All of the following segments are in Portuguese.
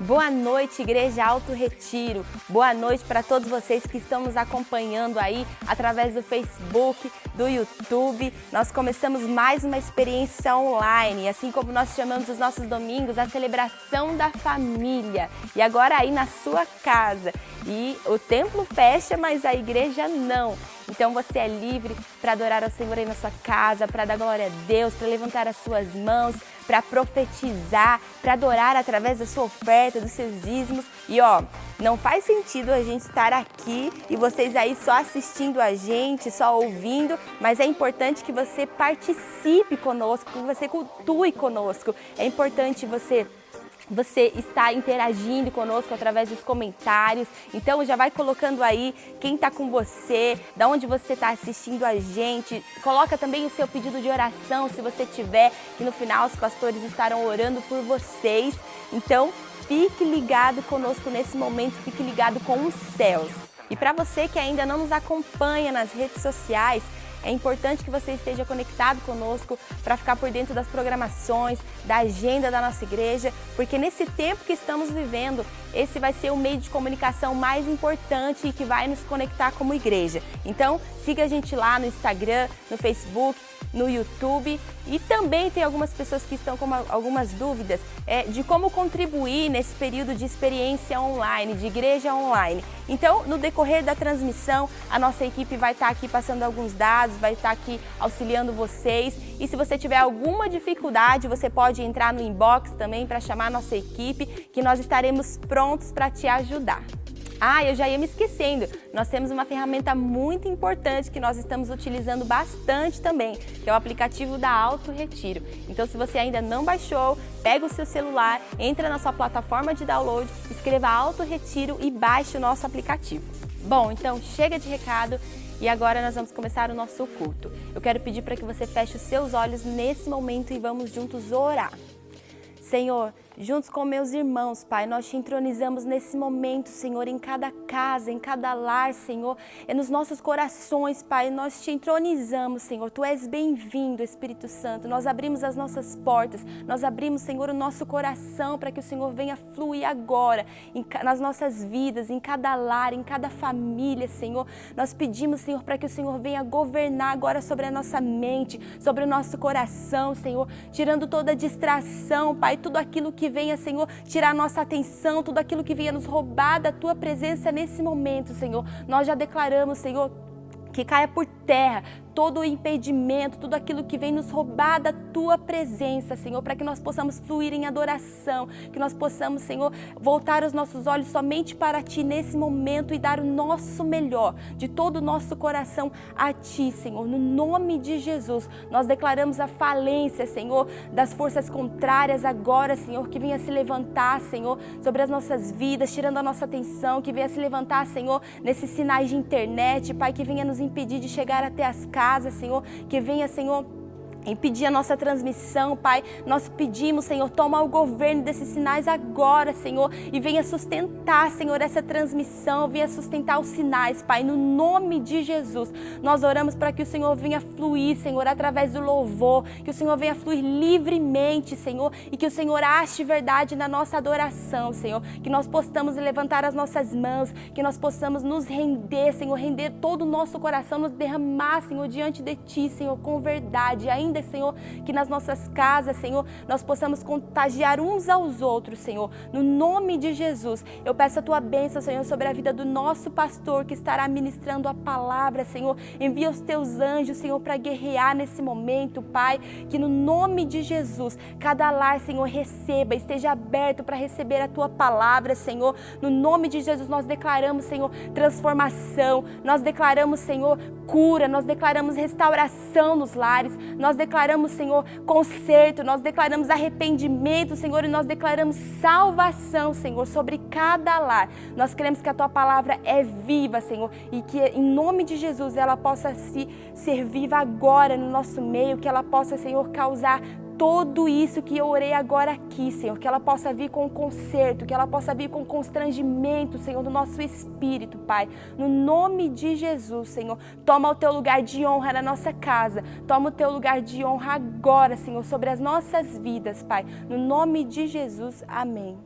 Boa noite, Igreja Alto Retiro. Boa noite para todos vocês que estão nos acompanhando aí através do Facebook, do YouTube. Nós começamos mais uma experiência online, assim como nós chamamos os nossos domingos, a celebração da família. E agora aí na sua casa. E o templo fecha, mas a igreja não. Então você é livre para adorar ao Senhor aí na sua casa, para dar glória a Deus, para levantar as suas mãos, para profetizar, para adorar através da sua oferta, dos seus dízimos. E ó, não faz sentido a gente estar aqui e vocês aí só assistindo a gente, só ouvindo, mas é importante que você participe conosco, que você cultue conosco. É importante você está interagindo conosco através dos comentários. Então já vai colocando aí quem está com você, da onde você está assistindo a gente. Coloca também o seu pedido de oração, se você tiver, que no final os pastores estarão orando por vocês. Então fique ligado conosco nesse momento, fique ligado com os céus. E para você que ainda não nos acompanha nas redes sociais, é importante que você esteja conectado conosco para ficar por dentro das programações, da agenda da nossa igreja, porque nesse tempo que estamos vivendo, esse vai ser o meio de comunicação mais importante e que vai nos conectar como igreja. Então, siga a gente lá no Instagram, no Facebook, no YouTube, e também tem algumas pessoas que estão com algumas dúvidas de como contribuir nesse período de experiência online, de igreja online. Então, no decorrer da transmissão, a nossa equipe vai estar aqui passando alguns dados, vai estar aqui auxiliando vocês. E se você tiver alguma dificuldade, você pode entrar no inbox também para chamar a nossa equipe, que nós estaremos prontos para te ajudar. Ah, eu já ia me esquecendo, nós temos uma ferramenta muito importante que nós estamos utilizando bastante também, que é o aplicativo da Alto Retiro. Então, se você ainda não baixou, pega o seu celular, entra na sua plataforma de download, escreva Alto Retiro e baixe o nosso aplicativo. Bom, então chega de recado e agora nós vamos começar o nosso culto. Eu quero pedir para que você feche os seus olhos nesse momento e vamos juntos orar. Senhor, juntos com meus irmãos, Pai, nós te entronizamos nesse momento, Senhor, em cada casa, em cada lar, Senhor, nos nossos corações, Pai, nós te entronizamos, Senhor, Tu és bem-vindo, Espírito Santo, nós abrimos as nossas portas, nós abrimos, Senhor, o nosso coração para que o Senhor venha fluir agora nas nossas vidas, em cada lar, em cada família, Senhor, nós pedimos, Senhor, para que o Senhor venha governar agora sobre a nossa mente, sobre o nosso coração, Senhor, tirando toda distração, Pai, tudo aquilo que venha, Senhor, tirar a nossa atenção, tudo aquilo que venha nos roubar da Tua presença nesse momento, Senhor. Nós já declaramos, Senhor, que caia por terra todo o impedimento, tudo aquilo que vem nos roubar da Tua presença, Senhor, para que nós possamos fluir em adoração, que nós possamos, Senhor, voltar os nossos olhos somente para Ti nesse momento e dar o nosso melhor, de todo o nosso coração a Ti, Senhor. No nome de Jesus, nós declaramos a falência, Senhor, das forças contrárias agora, Senhor, que venha se levantar, Senhor, sobre as nossas vidas, tirando a nossa atenção, que venha se levantar, Senhor, nesses sinais de internet, Pai, que venha nos impedir de chegar até as casas, Senhor, que venha, Senhor, impedir a nossa transmissão, Pai. Nós pedimos, Senhor, toma o governo desses sinais agora, Senhor, e venha sustentar, Senhor, essa transmissão, venha sustentar os sinais, Pai, no nome de Jesus. Nós oramos para que o Senhor venha fluir, Senhor, através do louvor, que o Senhor venha fluir livremente, Senhor, e que o Senhor ache verdade na nossa adoração, Senhor, que nós possamos levantar as nossas mãos, que nós possamos nos render, Senhor, render todo o nosso coração, nos derramar, Senhor, diante de Ti, Senhor, com verdade, ainda, Senhor, que nas nossas casas, Senhor, nós possamos contagiar uns aos outros, Senhor, no nome de Jesus. Eu peço a Tua bênção, Senhor, sobre a vida do nosso pastor que estará ministrando a palavra, Senhor. Envia os Teus anjos, Senhor, para guerrear nesse momento, Pai, que no nome de Jesus, cada lar, Senhor, receba, esteja aberto para receber a Tua palavra, Senhor. No nome de Jesus, nós declaramos, Senhor, transformação, nós declaramos, Senhor, cura, nós declaramos restauração nos lares, nós declaramos, Senhor, conserto, nós declaramos arrependimento, Senhor, e nós declaramos salvação, Senhor, sobre cada lar. Nós queremos que a Tua palavra é viva, Senhor, e que em nome de Jesus ela possa ser viva agora no nosso meio, que ela possa, Senhor, causar tudo isso que eu orei agora aqui, Senhor, que ela possa vir com conserto, que ela possa vir com constrangimento, Senhor, do nosso espírito, Pai. No nome de Jesus, Senhor, toma o Teu lugar de honra na nossa casa, toma o Teu lugar de honra agora, Senhor, sobre as nossas vidas, Pai. No nome de Jesus, amém.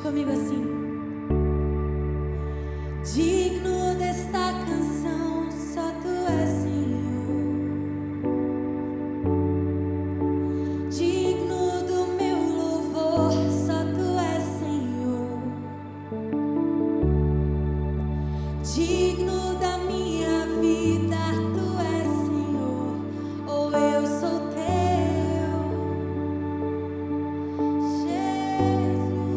comigo assim. Digno desta canção, só tu és Senhor. Digno do meu louvor, só tu és Senhor. Digno da minha vida, tu és Senhor. Ou eu sou teu, Jesus.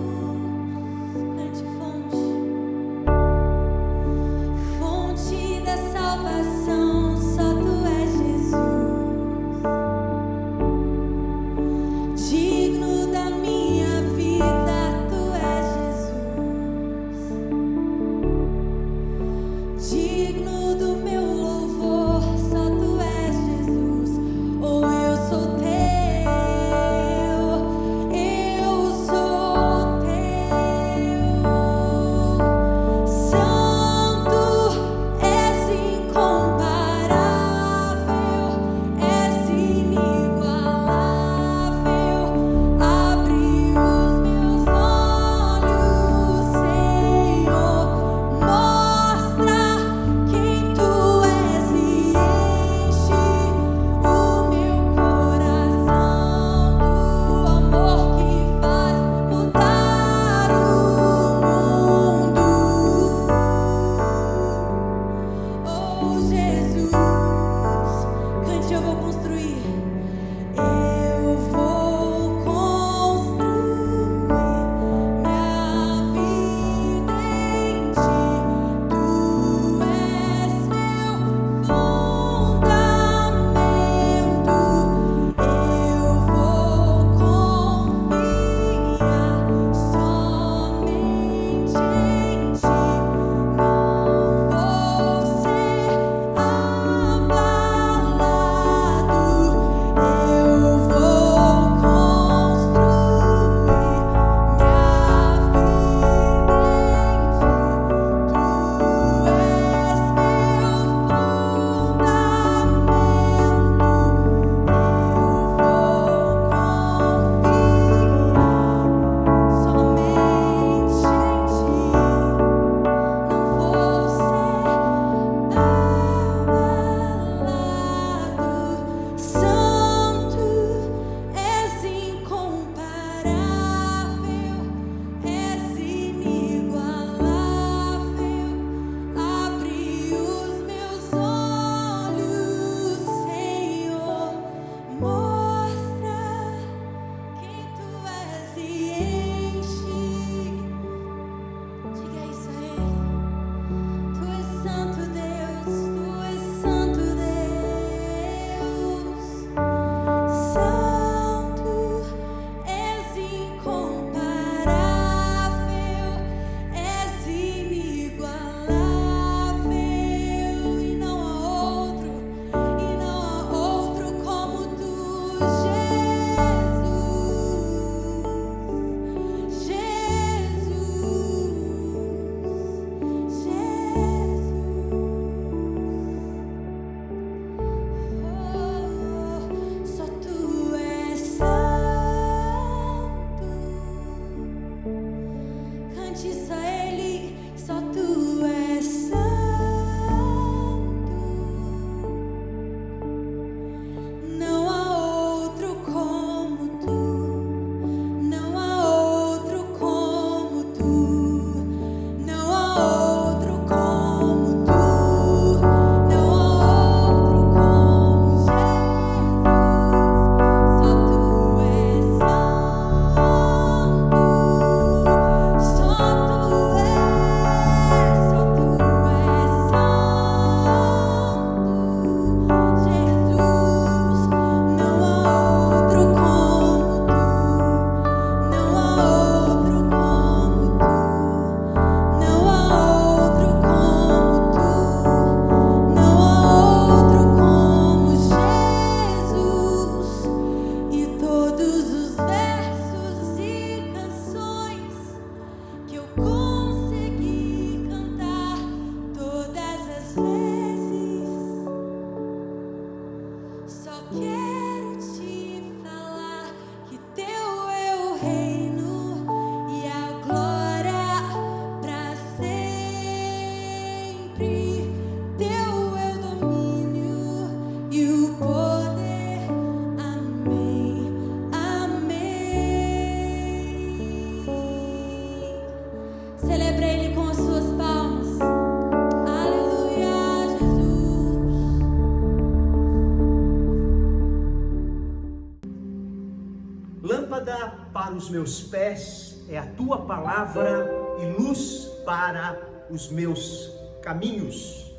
Lâmpada para os meus pés é a tua palavra e luz para os meus caminhos.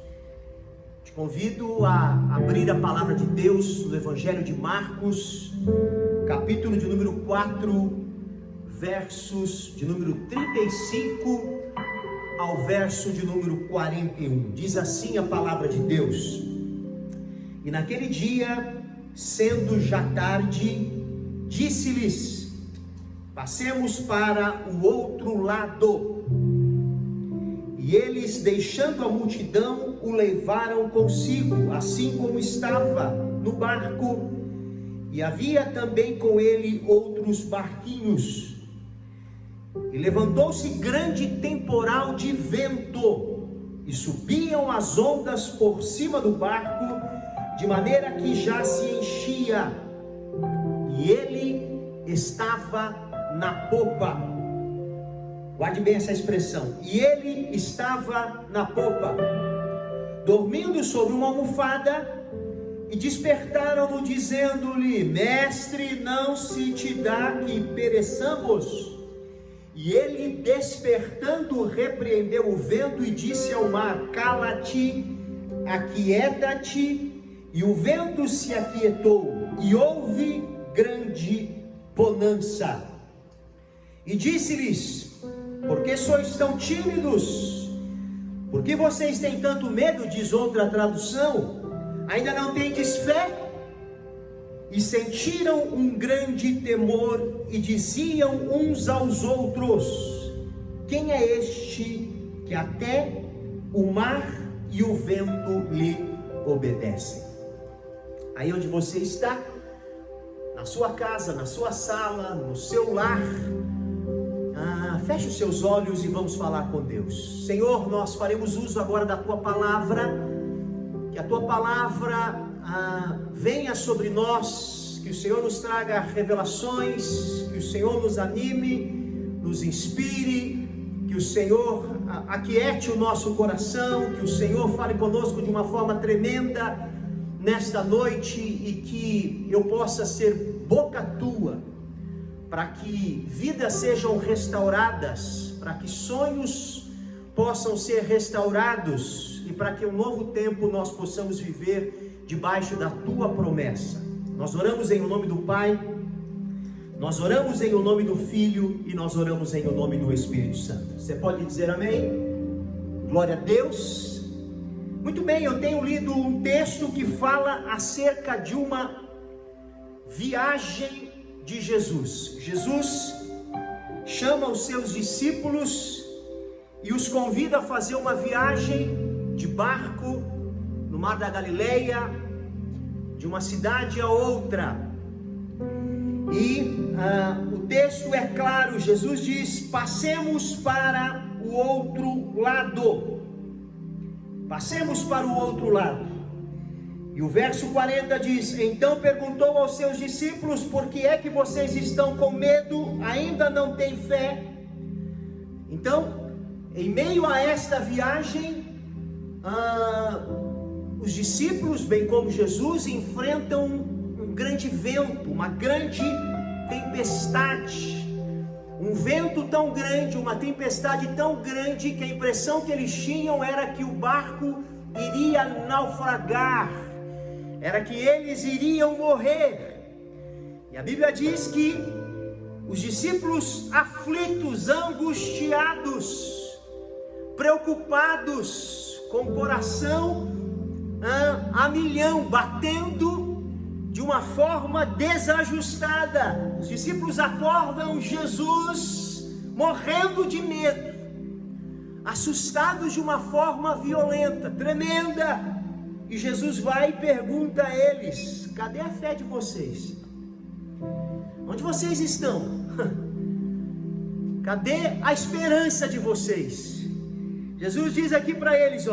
Te convido a abrir a palavra de Deus no Evangelho de Marcos, capítulo de número 4, versos de número 35 ao verso de número 41. Diz assim a palavra de Deus: E naquele dia, sendo já tarde, disse-lhes: Passemos para o outro lado. E eles, deixando a multidão, o levaram consigo, assim como estava no barco, e havia também com ele outros barquinhos. E levantou-se grande temporal de vento, e subiam as ondas por cima do barco, de maneira que já se enchia, e ele estava na popa. Guarde bem essa expressão. E ele estava na popa, dormindo sobre uma almofada, e despertaram-no, dizendo-lhe: Mestre, não se te dá que pereçamos? E ele, despertando, repreendeu o vento e disse ao mar: Cala-te, aquieta-te. E o vento se aquietou, e houve grande bonança. E disse-lhes: Por que sois tão tímidos? Por que vocês têm tanto medo? Diz outra tradução. Ainda não tendes fé? E sentiram um grande temor e diziam uns aos outros: Quem é este que até o mar e o vento lhe obedecem? Aí onde você está, na sua casa, na sua sala, no seu lar, feche os seus olhos e vamos falar com Deus. Senhor, nós faremos uso agora da tua palavra, que a tua palavra venha sobre nós, que o Senhor nos traga revelações, que o Senhor nos anime, nos inspire, que o Senhor aquiete o nosso coração, que o Senhor fale conosco de uma forma tremenda nesta noite, e que eu possa ser boca tua, para que vidas sejam restauradas, para que sonhos possam ser restaurados, e para que um novo tempo nós possamos viver debaixo da tua promessa. Nós oramos em o nome do Pai, nós oramos em o nome do Filho, e nós oramos em o nome do Espírito Santo. Você pode dizer amém? Glória a Deus. Muito bem, eu tenho lido um texto que fala acerca de uma viagem de Jesus. Jesus chama os seus discípulos e os convida a fazer uma viagem de barco no Mar da Galileia, de uma cidade a outra. E o texto é claro, Jesus diz: Passemos para o outro lado. Passemos para o outro lado. E o verso 40 diz: Então perguntou aos seus discípulos: Por que é que vocês estão com medo? Ainda não têm fé? Então, em meio a esta viagem, os discípulos, bem como Jesus, enfrentam um grande vento, uma grande tempestade. Um vento tão grande, uma tempestade tão grande, que a impressão que eles tinham era que o barco iria naufragar, era que eles iriam morrer. E a Bíblia diz que os discípulos, aflitos, angustiados, preocupados, com o coração a milhão, batendo de uma forma desajustada, os discípulos acordam Jesus morrendo de medo, assustados de uma forma violenta, tremenda. E Jesus vai e pergunta a eles: Cadê a fé de vocês? Onde vocês estão? Cadê a esperança de vocês? Jesus diz aqui para eles: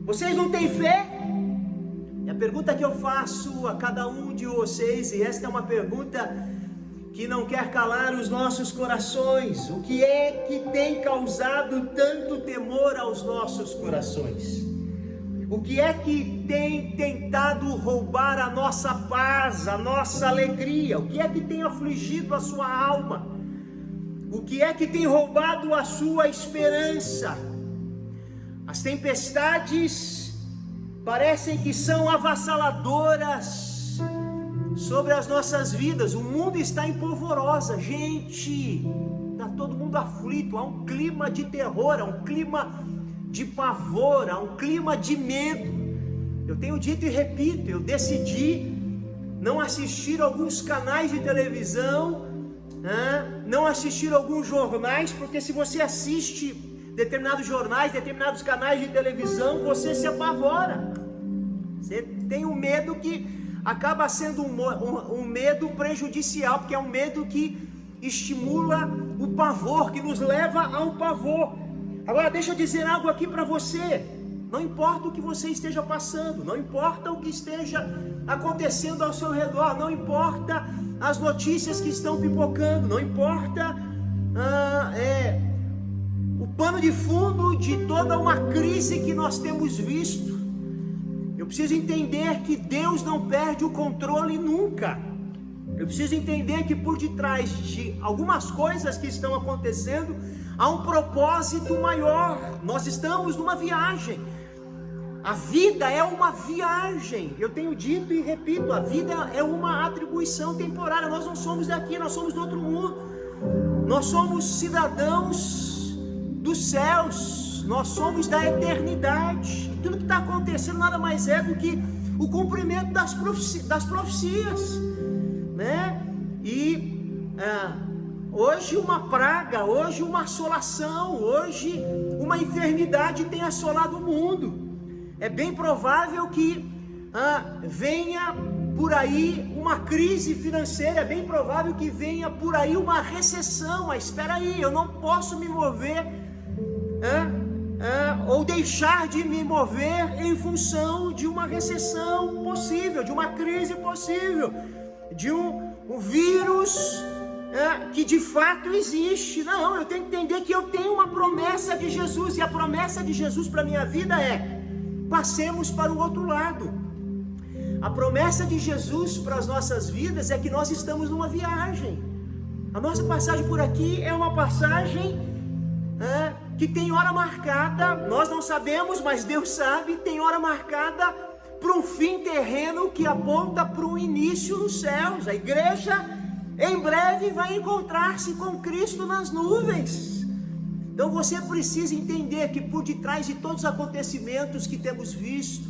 vocês não têm fé? E a pergunta que eu faço a cada um de vocês, e esta é uma pergunta que não quer calar os nossos corações: o que é que tem causado tanto temor aos nossos corações? O que é que tem tentado roubar a nossa paz, a nossa alegria? O que é que tem afligido a sua alma? O que é que tem roubado a sua esperança? As tempestades parecem que são avassaladoras sobre as nossas vidas. O mundo está em polvorosa, gente. Está todo mundo aflito. Há um clima de terror, há um clima de pavor, há um clima de medo. Eu tenho dito e repito, eu decidi não assistir alguns canais de televisão, não assistir alguns jornais, porque se você assiste determinados jornais, determinados canais de televisão, você se apavora. Você tem um medo que acaba sendo um medo prejudicial, porque é um medo que estimula o pavor, que nos leva ao pavor. Agora deixa eu dizer algo aqui para você. Não importa o que você esteja passando, não importa o que esteja acontecendo ao seu redor, não importa as notícias que estão pipocando, não importa o pano de fundo de toda uma crise que nós temos visto. Eu preciso entender que Deus não perde o controle nunca. Eu preciso entender que por detrás de algumas coisas que estão acontecendo, há um propósito maior. Nós estamos numa viagem. A vida é uma viagem. Eu tenho dito e repito, a vida é uma atribuição temporária. Nós não somos daqui, nós somos do outro mundo. Nós somos cidadãos dos céus. Nós somos da eternidade. Tudo que está acontecendo nada mais é do que o cumprimento das profecias, né? Hoje uma praga, hoje uma assolação, hoje uma enfermidade tem assolado o mundo. É bem provável que venha por aí uma crise financeira, é bem provável que venha por aí uma recessão. Mas espera aí, eu não posso me mover ou deixar de me mover em função de uma recessão possível, de uma crise possível, de um vírus que de fato existe. Não, eu tenho que entender que eu tenho uma promessa de Jesus, e a promessa de Jesus para a minha vida é: passemos para o outro lado. A promessa de Jesus para as nossas vidas é que nós estamos numa viagem. A nossa passagem por aqui é uma passagem que tem hora marcada. Nós não sabemos, mas Deus sabe. Tem hora marcada para um fim terreno que aponta para um início nos céus. A igreja em breve vai encontrar-se com Cristo nas nuvens. Então você precisa entender que por detrás de todos os acontecimentos que temos visto,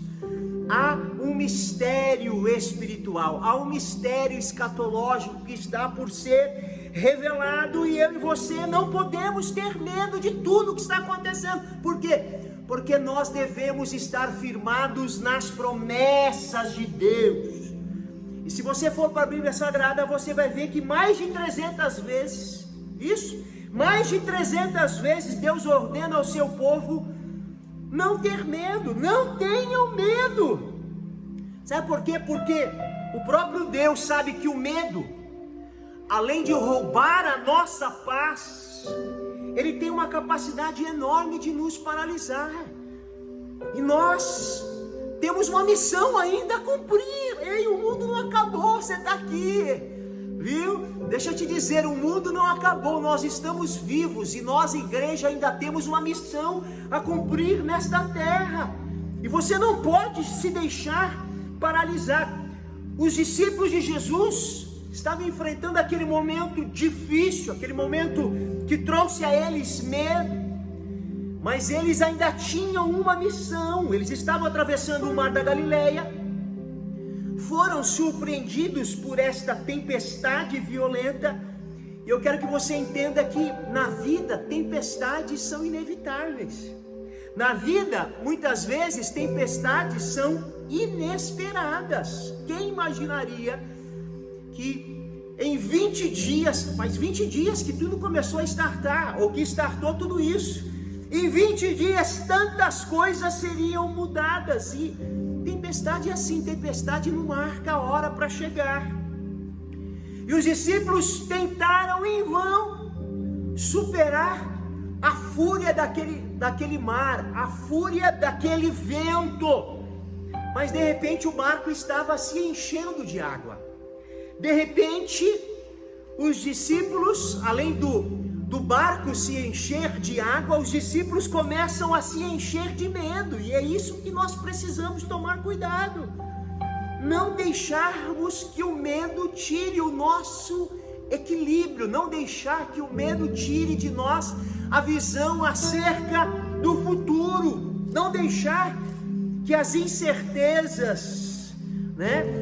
há um mistério espiritual, há um mistério escatológico que está por ser revelado, e eu e você não podemos ter medo de tudo que está acontecendo. Por quê? Porque nós devemos estar firmados nas promessas de Deus. E se você for para a Bíblia Sagrada, você vai ver que mais de 300 vezes, mais de 300 vezes Deus ordena ao seu povo não ter medo. Não tenham medo. Sabe por quê? Porque o próprio Deus sabe que o medo, além de roubar a nossa paz, ele tem uma capacidade enorme de nos paralisar. E nós temos uma missão ainda a cumprir. Ei, o mundo não acabou, você está aqui, viu? Deixa eu te dizer, o mundo não acabou, nós estamos vivos, e nós, igreja, ainda temos uma missão a cumprir nesta terra. E você não pode se deixar paralisar. Os discípulos de Jesus estavam enfrentando aquele momento difícil, aquele momento que trouxe a eles medo, mas eles ainda tinham uma missão. Eles estavam atravessando o mar da Galileia, foram surpreendidos por esta tempestade violenta. E eu quero que você entenda que na vida tempestades são inevitáveis. Na vida, muitas vezes, tempestades são inesperadas. Quem imaginaria que em 20 dias, faz 20 dias que tudo começou a startar, ou que startou tudo isso, em 20 dias tantas coisas seriam mudadas. E tempestade é assim, tempestade não marca a hora para chegar. E os discípulos tentaram em vão superar a fúria daquele mar, a fúria daquele vento. Mas de repente o barco estava se enchendo de água. De repente, os discípulos, além do barco se encher de água, os discípulos começam a se encher de medo. E é isso que nós precisamos tomar cuidado. Não deixarmos que o medo tire o nosso equilíbrio. Não deixar que o medo tire de nós a visão acerca do futuro. Não deixar que as incertezas,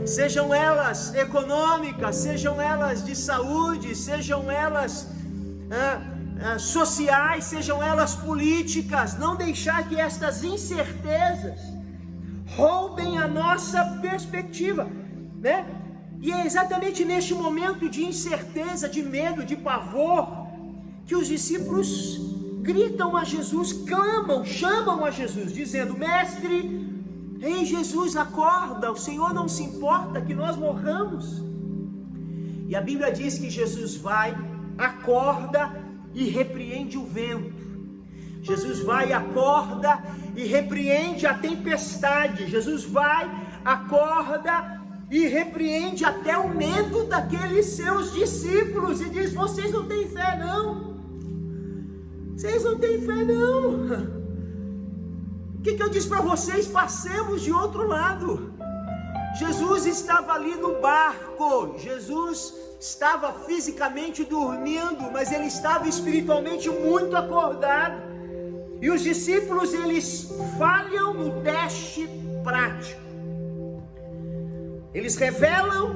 sejam elas econômicas, sejam elas de saúde, sejam elas sociais, sejam elas políticas, não deixar que estas incertezas roubem a nossa perspectiva, E é exatamente neste momento de incerteza, de medo, de pavor, que os discípulos gritam a Jesus, clamam, chamam a Jesus, dizendo: Mestre, ei Jesus, acorda, o Senhor não se importa que nós morramos. E a Bíblia diz que Jesus vai, acorda e repreende o vento. Jesus vai, acorda e repreende a tempestade. Jesus vai, acorda e repreende até o medo daqueles seus discípulos e diz: vocês não têm fé não? Vocês não têm fé não? O que eu disse para vocês? Passemos de outro lado. Jesus estava ali no barco, Jesus estava fisicamente dormindo, mas ele estava espiritualmente muito acordado. E os discípulos, eles falham no teste prático. Eles revelam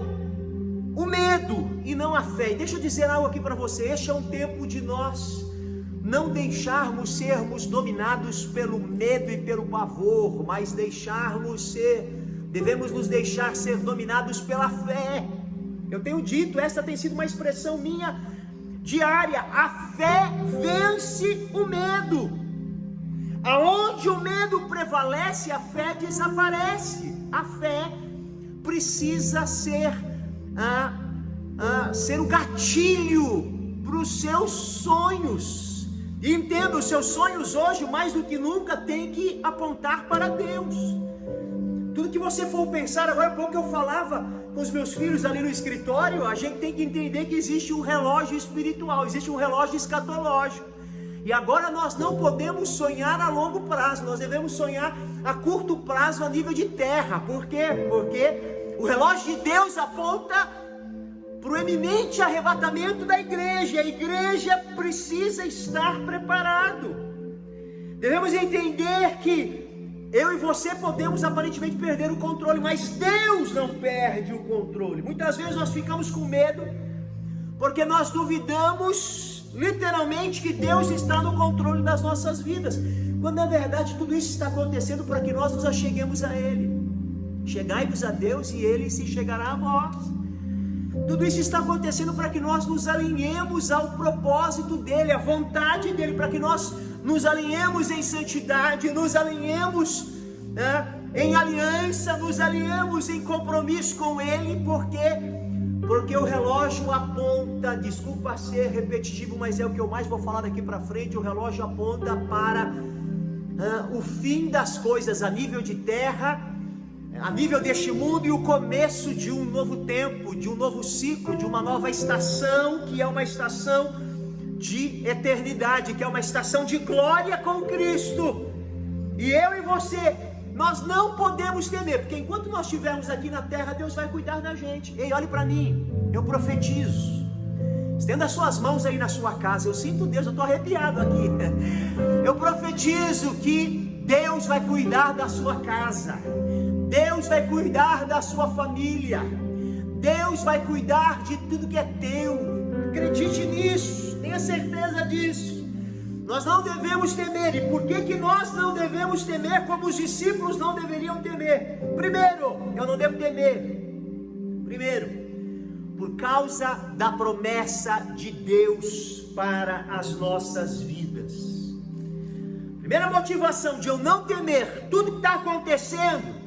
o medo e não a fé. E deixa eu dizer algo aqui para você. Este é um tempo de nós não deixarmos sermos dominados pelo medo e pelo pavor, mas devemos nos deixar ser dominados pela fé. Eu tenho dito, essa tem sido uma expressão minha diária: a fé vence o medo. Aonde o medo prevalece, a fé desaparece. A fé precisa ser o gatilho para os seus sonhos. E entenda, os seus sonhos hoje, mais do que nunca, tem que apontar para Deus. Tudo que você for pensar, agora há pouco eu falava com os meus filhos ali no escritório, a gente tem que entender que existe um relógio espiritual, existe um relógio escatológico. E agora nós não podemos sonhar a longo prazo, nós devemos sonhar a curto prazo a nível de terra. Por quê? Porque o relógio de Deus aponta para o eminente arrebatamento da igreja. A igreja precisa estar preparado. Devemos entender que eu e você podemos aparentemente perder o controle, mas Deus não perde o controle. Muitas vezes nós ficamos com medo porque nós duvidamos literalmente que Deus está no controle das nossas vidas, quando na verdade tudo isso está acontecendo para que nós nos acheguemos a Ele. Chegai-vos a Deus e Ele se chegará a vós. Tudo isso está acontecendo para que nós nos alinhemos ao propósito dEle, à vontade dEle, para que nós nos alinhemos em santidade, nos alinhemos em aliança, nos alinhemos em compromisso com Ele, porque o relógio aponta, desculpa ser repetitivo, mas é o que eu mais vou falar daqui para frente, o relógio aponta para o fim das coisas a nível de terra, a nível deste mundo, e o começo de um novo tempo, de um novo ciclo, de uma nova estação, que é uma estação de eternidade, que é uma estação de glória com Cristo. E eu e você, nós não podemos temer, porque enquanto nós estivermos aqui na terra, Deus vai cuidar da gente. Ei, olhe para mim, eu profetizo. Estenda as suas mãos aí na sua casa. Eu sinto Deus, eu estou arrepiado aqui. Eu profetizo que Deus vai cuidar da sua casa, Deus vai cuidar da sua família, Deus vai cuidar de tudo que é teu. Acredite nisso, tenha certeza disso. Nós não devemos temer. E por que nós não devemos temer como os discípulos não deveriam temer? Primeiro, eu não devo temer. Primeiro, por causa da promessa de Deus para as nossas vidas. Primeira motivação de eu não temer tudo que está acontecendo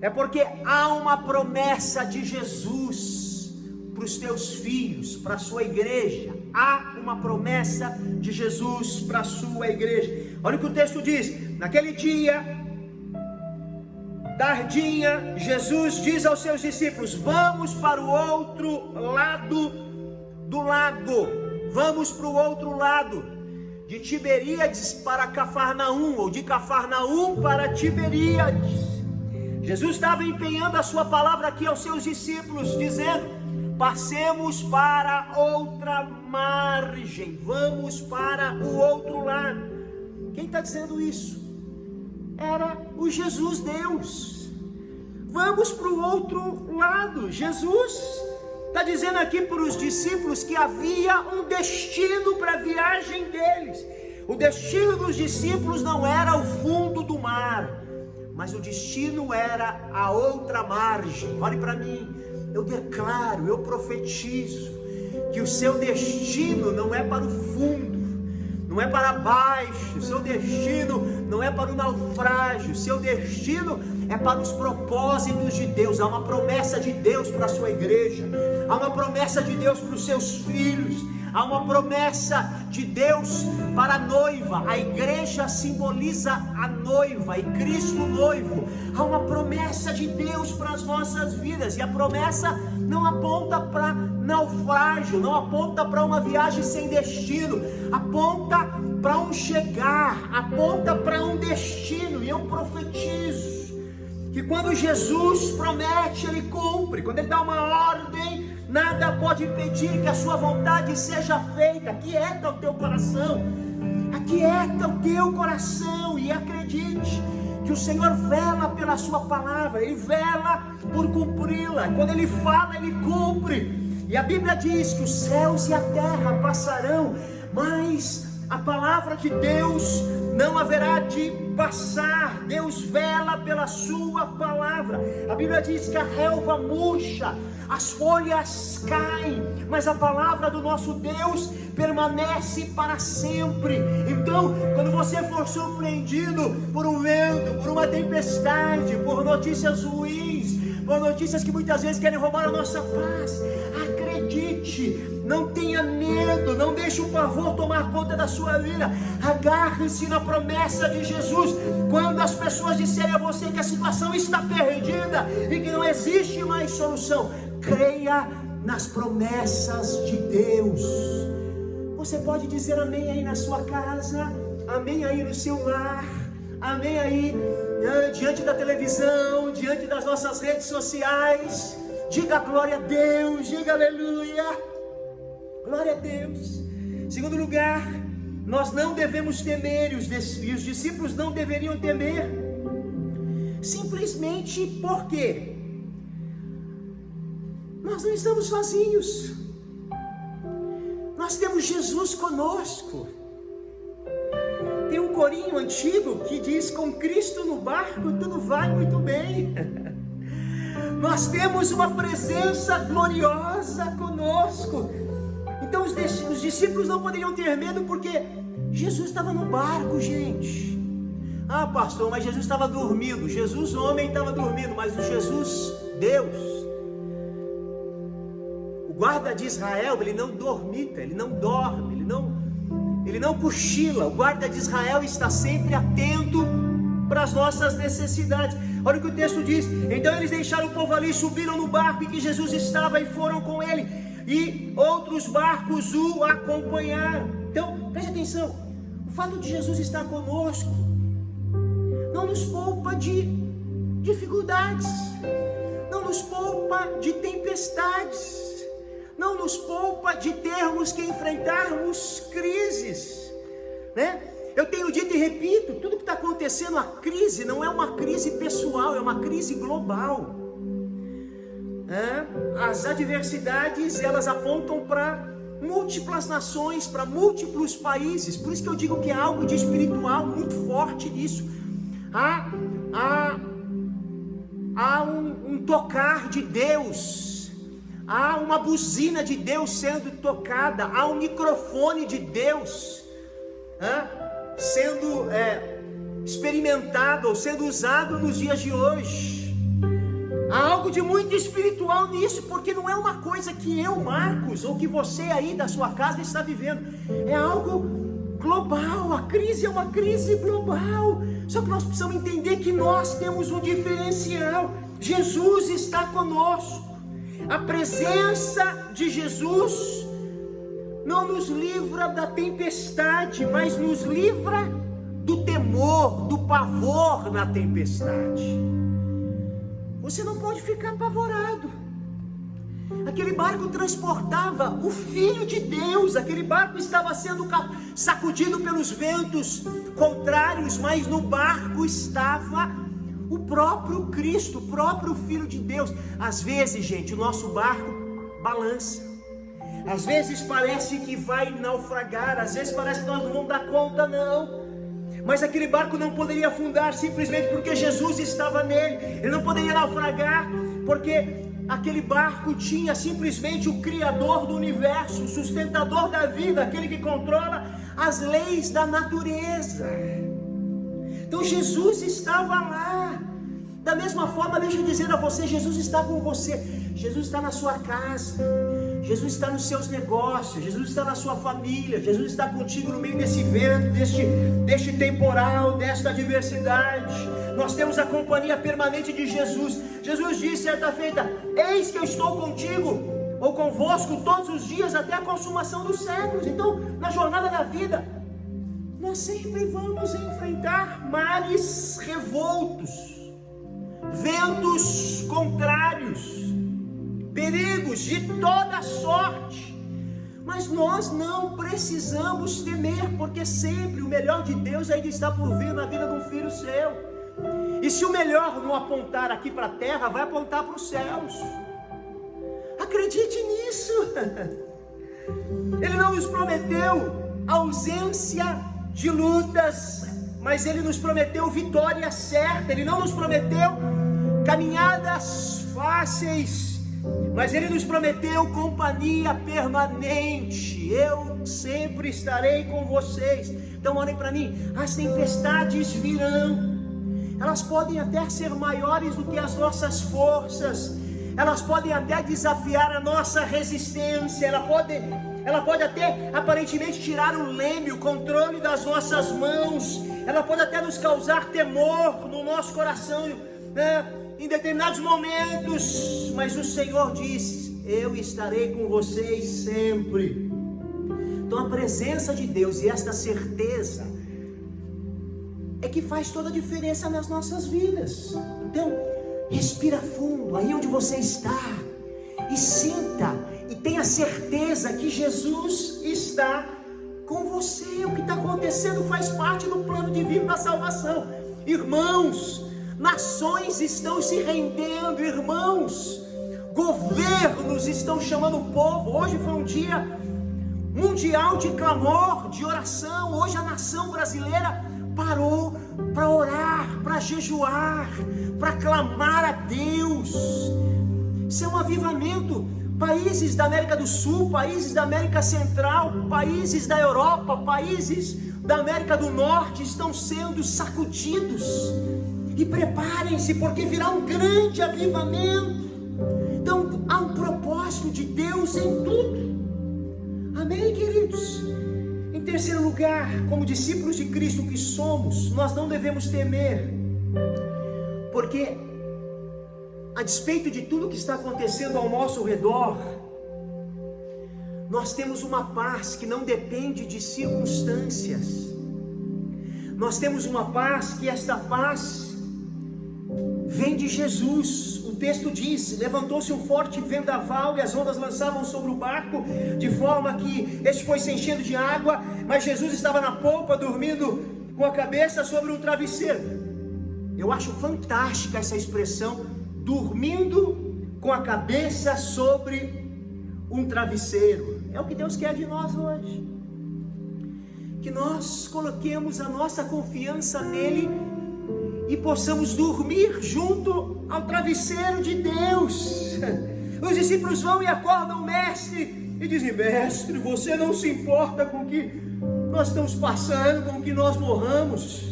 é porque há uma promessa de Jesus para para os teus filhos, para a sua igreja. Há uma promessa de Jesus para a sua igreja. Olha o que o texto diz: naquele dia, tardinha, Jesus diz aos seus discípulos: vamos para o outro lado do lago. Vamos para o outro lado, de Tiberíades para Cafarnaum, ou de Cafarnaum para Tiberíades. Jesus estava empenhando a sua palavra aqui aos seus discípulos, dizendo: passemos para outra margem, vamos para o outro lado. Quem está dizendo isso? Era o Jesus Deus. Vamos para o outro lado. Jesus está dizendo aqui para os discípulos que havia um destino para a viagem deles. O destino dos discípulos não era o fundo do mar, mas o destino era a outra margem. Olhe para mim, eu declaro, eu profetizo que o seu destino não é para o fundo, não é para baixo, o seu destino não é para o naufrágio, o seu destino é para os propósitos de Deus. Há uma promessa de Deus para a sua igreja, há uma promessa de Deus para os seus filhos, há uma promessa de Deus para a noiva. A igreja simboliza a noiva e Cristo noivo. Há uma promessa de Deus para as nossas vidas, e a promessa não aponta para naufrágio, não aponta para uma viagem sem destino, aponta para um chegar, aponta para um destino. E eu profetizo que quando Jesus promete, Ele cumpre. Quando Ele dá uma ordem, nada pode impedir que a sua vontade seja feita. Aquieta o teu coração, aquieta o teu coração e acredite que o Senhor vela pela sua palavra, Ele vela por cumpri-la. Quando Ele fala, Ele cumpre. E a Bíblia diz que os céus e a terra passarão, mas a palavra de Deus não haverá de passar. Deus vela pela sua palavra. A Bíblia diz que a relva murcha, as folhas caem, mas a palavra do nosso Deus permanece para sempre. Então, quando você for surpreendido por um vento, por uma tempestade, por notícias ruins, por notícias que muitas vezes querem roubar a nossa paz, acredite, não tenha medo, não deixe o pavor tomar conta da sua vida. Agarre-se na promessa de Jesus. Quando as pessoas disserem a você que a situação está perdida e que não existe mais solução, creia nas promessas de Deus. Você pode dizer amém aí na sua casa, amém aí no seu lar, amém aí diante da televisão, diante das nossas redes sociais. Diga glória a Deus, diga aleluia, glória a Deus. Segundo lugar, nós não devemos temer, e os discípulos não deveriam temer, simplesmente porque nós não estamos sozinhos. Nós temos Jesus conosco. Tem um corinho antigo que diz: com Cristo no barco tudo vai muito bem. Nós temos uma presença gloriosa conosco. Então os discípulos não poderiam ter medo, porque Jesus estava no barco, gente. Ah, pastor, mas Jesus estava dormindo. Jesus homem estava dormindo, mas o Jesus Deus, o guarda de Israel, ele não dormita, ele não dorme, ele não cochila. O guarda de Israel está sempre atento para as nossas necessidades. Olha o que o texto diz: então eles deixaram o povo ali, subiram no barco em que Jesus estava e foram com ele, e outros barcos o acompanharam. Então, preste atenção, o fato de Jesus estar conosco não nos poupa de dificuldades, não nos poupa de tempestades, não nos poupa de termos que enfrentarmos crises, né? Eu tenho dito e repito, tudo que está acontecendo, a crise não é uma crise pessoal, é uma crise global. As adversidades, elas apontam para múltiplas nações, para múltiplos países. Por isso que eu digo que há algo de espiritual muito forte nisso. Há um tocar de Deus, há uma buzina de Deus sendo tocada, há um microfone de Deus sendo experimentado ou sendo usado nos dias de hoje. Há algo de muito espiritual nisso, porque não é uma coisa que eu, Marcos, ou que você aí da sua casa está vivendo. É algo global. A crise é uma crise global. Só que nós precisamos entender que nós temos um diferencial. Jesus está conosco. A presença de Jesus não nos livra da tempestade, mas nos livra do temor, do pavor na tempestade. Você não pode ficar apavorado. Aquele barco transportava o Filho de Deus. Aquele barco estava sendo sacudido pelos ventos contrários, mas no barco estava o próprio Cristo, o próprio Filho de Deus. Às vezes, gente, o nosso barco balança. Às vezes parece que vai naufragar. Às vezes parece que nós não vamos dar conta, não. Mas aquele barco não poderia afundar simplesmente porque Jesus estava nele. Ele não poderia naufragar porque aquele barco tinha simplesmente o Criador do universo, o sustentador da vida, aquele que controla as leis da natureza. Então Jesus estava lá. Da mesma forma, deixa eu dizer a você, Jesus está com você. Jesus está na sua casa. Jesus está nos seus negócios. Jesus está na sua família. Jesus está contigo no meio desse vento, deste temporal, desta adversidade. Nós temos a companhia permanente de Jesus. Jesus disse certa feita: eis que eu estou contigo, ou convosco, todos os dias até a consumação dos séculos. Então, na jornada da vida, nós sempre vamos enfrentar mares revoltos, ventos contrários, perigos de toda sorte. Mas nós não precisamos temer, porque sempre o melhor de Deus ainda está por vir na vida de um filho seu. E se o melhor não apontar aqui para a terra, vai apontar para os céus. Acredite nisso. Ele não nos prometeu ausência de lutas, mas Ele nos prometeu vitória certa. Ele não nos prometeu caminhadas fáceis, mas Ele nos prometeu companhia permanente. Eu sempre estarei com vocês. Então olhem para mim, as tempestades virão. Elas podem até ser maiores do que as nossas forças. Elas podem até desafiar a nossa resistência. Ela pode até aparentemente tirar o leme, o controle das nossas mãos. Ela pode até nos causar temor no nosso coração, né, em determinados momentos. Mas o Senhor diz: eu estarei com vocês sempre. Então a presença de Deus e esta certeza é que faz toda a diferença nas nossas vidas. Então, respira fundo aí onde você está e sinta e tenha certeza que Jesus está com você. O que está acontecendo faz parte do plano divino da salvação. Irmãos, nações estão se rendendo, irmãos, governos estão chamando o povo. Hoje foi um dia mundial de clamor, de oração. Hoje a nação brasileira parou para orar, para jejuar, para clamar a Deus. Isso é um avivamento. Países da América do Sul, países da América Central, países da Europa, países da América do Norte estão sendo sacudidos. E preparem-se, porque virá um grande avivamento. Então há um propósito de Deus em tudo. Amém, queridos? Em terceiro lugar, como discípulos de Cristo que somos, nós não devemos temer, porque a despeito de tudo que está acontecendo ao nosso redor, nós temos uma paz que não depende de circunstâncias. Nós temos uma paz que esta paz vem de Jesus. O texto diz: levantou-se um forte vendaval e as ondas lançavam sobre o barco, de forma que este foi se enchendo de água, mas Jesus estava na polpa, dormindo com a cabeça sobre um travesseiro. Eu acho fantástica essa expressão, dormindo com a cabeça sobre um travesseiro. É o que Deus quer de nós hoje, que nós coloquemos a nossa confiança nele e possamos dormir junto ao travesseiro de Deus. Os discípulos vão e acordam o mestre e dizem: mestre, você não se importa com o que nós estamos passando, com que nós morramos?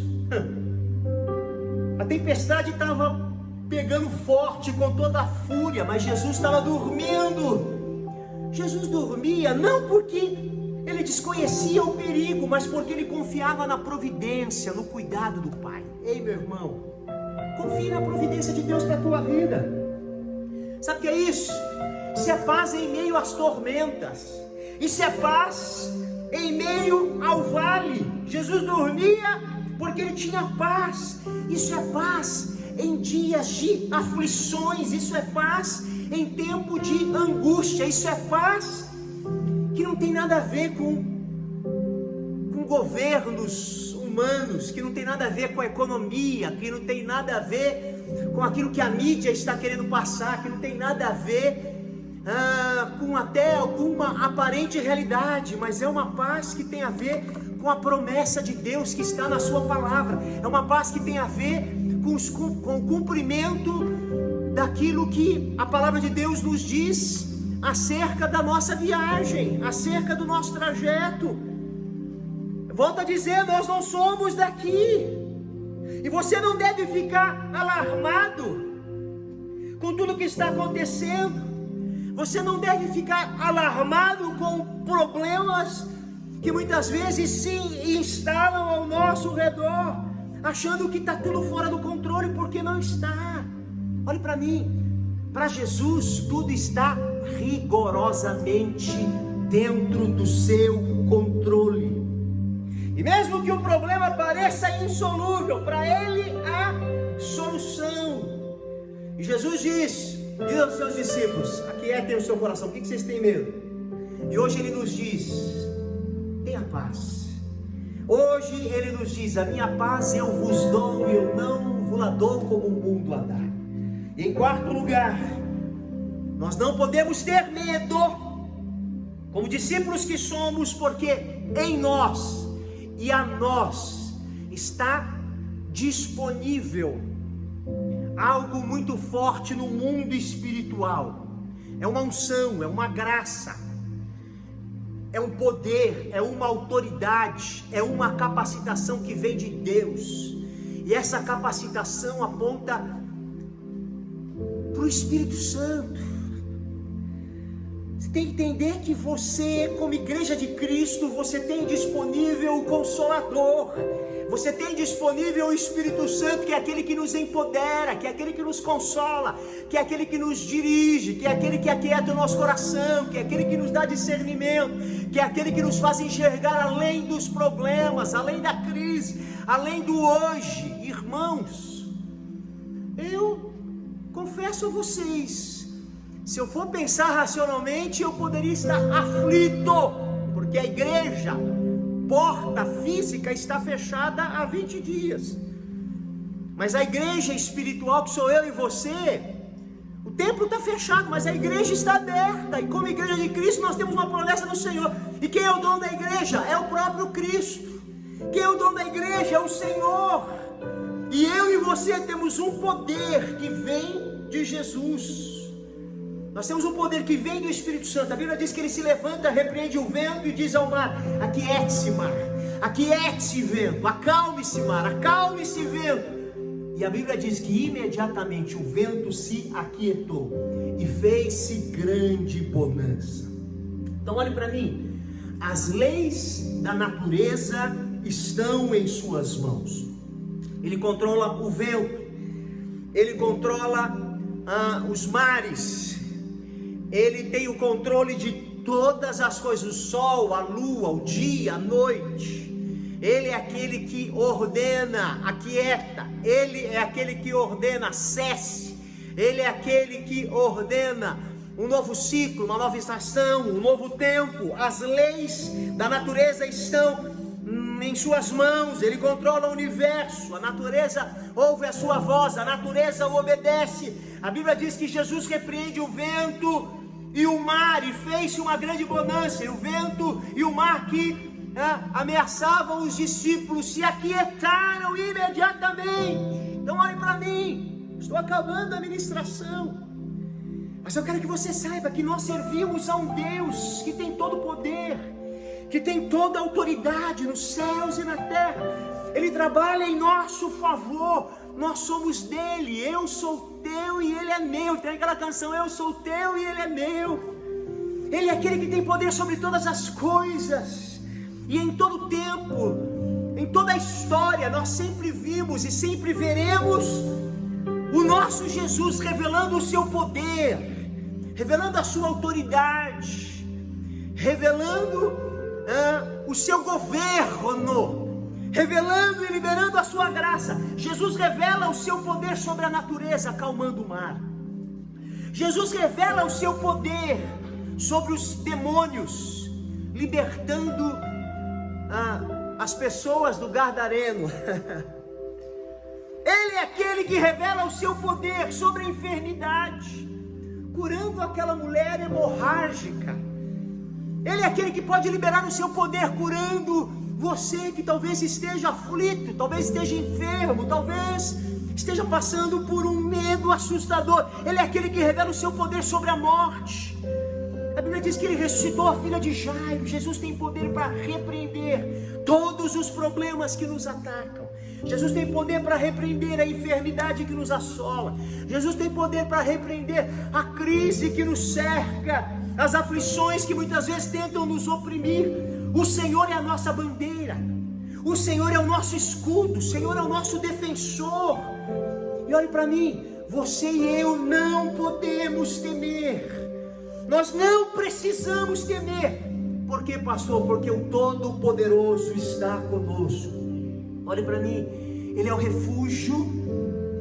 A tempestade estava pegando forte com toda a fúria, mas Jesus estava dormindo. Jesus dormia não porque ele desconhecia o perigo, mas porque ele confiava na providência, no cuidado do Pai. Ei, meu irmão, confie na providência de Deus para a tua vida. Sabe o que é isso? Isso é paz em meio às tormentas. Isso é paz em meio ao vale. Jesus dormia porque ele tinha paz. Isso é paz em dias de aflições. Isso é paz em tempo de angústia. Isso é paz que não tem nada a ver com governos humanos, que não tem nada a ver com a economia, que não tem nada a ver com aquilo que a mídia está querendo passar, que não tem nada a ver com até alguma aparente realidade, mas é uma paz que tem a ver com a promessa de Deus que está na sua palavra. É uma paz que tem a ver com o cumprimento daquilo que a palavra de Deus nos diz acerca da nossa viagem, acerca do nosso trajeto. Volto a dizer, nós não somos daqui, e você não deve ficar alarmado com tudo que está acontecendo. Você não deve ficar alarmado com problemas que muitas vezes se instalam ao nosso redor, achando que está tudo fora do controle, porque não está. Olhe para mim, para Jesus tudo está rigorosamente dentro do seu controle. E mesmo que o problema pareça insolúvel, para ele há solução. E Jesus diz aos seus discípulos: aquietem o seu coração, o que vocês têm medo? E hoje ele nos diz: tenha paz. Hoje ele nos diz: a minha paz eu vos dou, eu não vos la dou como o mundo a dá. E em quarto lugar, nós não podemos ter medo, como discípulos que somos, porque em nós e a nós está disponível algo muito forte no mundo espiritual. É uma unção, é uma graça, é um poder, é uma autoridade, é uma capacitação que vem de Deus. E essa capacitação aponta para o Espírito Santo. Você tem que entender que você, como igreja de Cristo, você tem disponível o Consolador. Você tem disponível o Espírito Santo, que é aquele que nos empodera, que é aquele que nos consola, que é aquele que nos dirige, que é aquele que aquieta o nosso coração, que é aquele que nos dá discernimento, que é aquele que nos faz enxergar além dos problemas, além da crise, além do hoje. Irmãos, eu confesso a vocês, se eu for pensar racionalmente, eu poderia estar aflito, porque a igreja, porta física, está fechada há 20 dias, mas a igreja espiritual, que sou eu e você, o templo está fechado, mas a igreja está aberta, e como igreja de Cristo nós temos uma promessa do Senhor. E quem é o dono da igreja? É o próprio Cristo. Quem é o dono da igreja? É o Senhor. E eu e você temos um poder que vem de Jesus. Nós temos um poder que vem do Espírito Santo. A Bíblia diz que ele se levanta, repreende o vento e diz ao mar: aquiete-se, mar, aquiete-se, vento, acalme-se, mar, acalme-se, vento. E a Bíblia diz que imediatamente o vento se aquietou e fez-se grande bonança. Então olhe para mim, as leis da natureza estão em suas mãos. Ele controla o vento, ele controla os mares, ele tem o controle de todas as coisas, o sol, a lua, o dia, a noite. Ele é aquele que ordena, aquieta. Ele é aquele que ordena, cesse. Ele é aquele que ordena um novo ciclo, uma nova estação, um novo tempo. As leis da natureza estão em suas mãos. Ele controla o universo. A natureza ouve a sua voz, a natureza o obedece. A Bíblia diz que Jesus repreende o vento e o mar, e fez-se uma grande bonança. E o vento e o mar que ameaçavam os discípulos se aquietaram imediatamente. Então olhe para mim, estou acabando a ministração, mas eu quero que você saiba que nós servimos a um Deus que tem todo o poder, que tem toda a autoridade nos céus e na terra. Ele trabalha em nosso favor, nós somos dele. Eu sou teu e Ele é meu. Tem aquela canção, eu sou teu e Ele é meu. Ele é aquele que tem poder sobre todas as coisas. E em todo tempo, em toda a história, nós sempre vimos e sempre veremos o nosso Jesus revelando o seu poder, revelando a sua autoridade, revelando o seu governo, revelando e liberando a sua graça. Jesus revela o seu poder sobre a natureza, acalmando o mar. Jesus revela o seu poder sobre os demônios, libertando as pessoas do Gadareno. Ele é aquele que revela o seu poder sobre a enfermidade, curando aquela mulher hemorrágica. Ele é aquele que pode liberar o seu poder curando você que talvez esteja aflito, talvez esteja enfermo, talvez esteja passando por um medo assustador. Ele é aquele que revela o seu poder sobre a morte. A Bíblia diz que Ele ressuscitou a filha de Jairo. Jesus tem poder para repreender todos os problemas que nos atacam. Jesus tem poder para repreender a enfermidade que nos assola. Jesus tem poder para repreender a crise que nos cerca, as aflições que muitas vezes tentam nos oprimir. O Senhor é a nossa bandeira. O Senhor é o nosso escudo. O Senhor é o nosso defensor. E olhe para mim, você e eu não podemos temer. Nós não precisamos temer. Por quê, pastor? Porque o Todo-Poderoso está conosco. Olhe para mim, Ele é o refúgio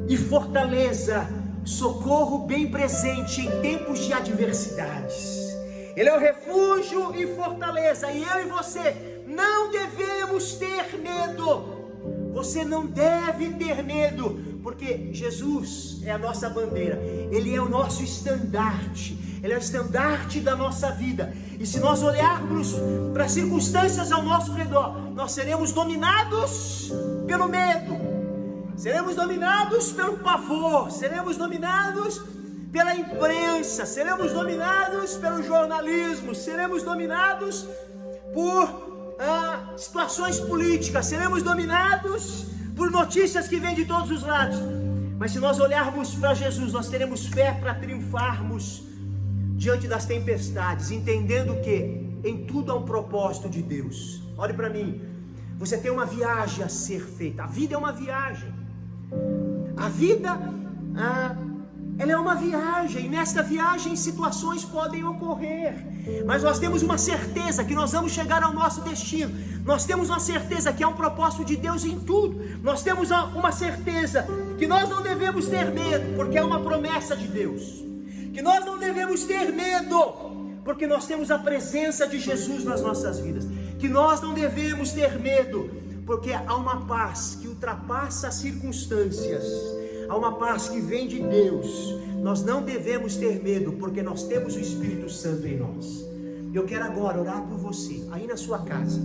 e fortaleza, socorro bem presente em tempos de adversidades. Ele é o refúgio e fortaleza, e eu e você não devemos ter medo. Você não deve ter medo, porque Jesus é a nossa bandeira, Ele é o nosso estandarte, Ele é o estandarte da nossa vida. E se nós olharmos para as circunstâncias ao nosso redor, nós seremos dominados pelo medo, seremos dominados pelo pavor, seremos dominados pela imprensa, seremos dominados pelo jornalismo, seremos dominados por situações políticas, seremos dominados por notícias que vêm de todos os lados. Mas se nós olharmos para Jesus, nós teremos fé para triunfarmos diante das tempestades, entendendo que em tudo há um propósito de Deus. Olhe para mim, você tem uma viagem a ser feita. A vida é uma viagem. A vida ela é uma viagem. Nesta viagem situações podem ocorrer, mas nós temos uma certeza que nós vamos chegar ao nosso destino. Nós temos uma certeza que há um propósito de Deus em tudo. Nós temos uma certeza que nós não devemos ter medo, porque é uma promessa de Deus. Que nós não devemos ter medo, porque nós temos a presença de Jesus nas nossas vidas. Que nós não devemos ter medo, porque há uma paz que ultrapassa as circunstâncias. Há uma paz que vem de Deus. Nós não devemos ter medo, porque nós temos o Espírito Santo em nós. Eu quero agora orar por você, aí na sua casa.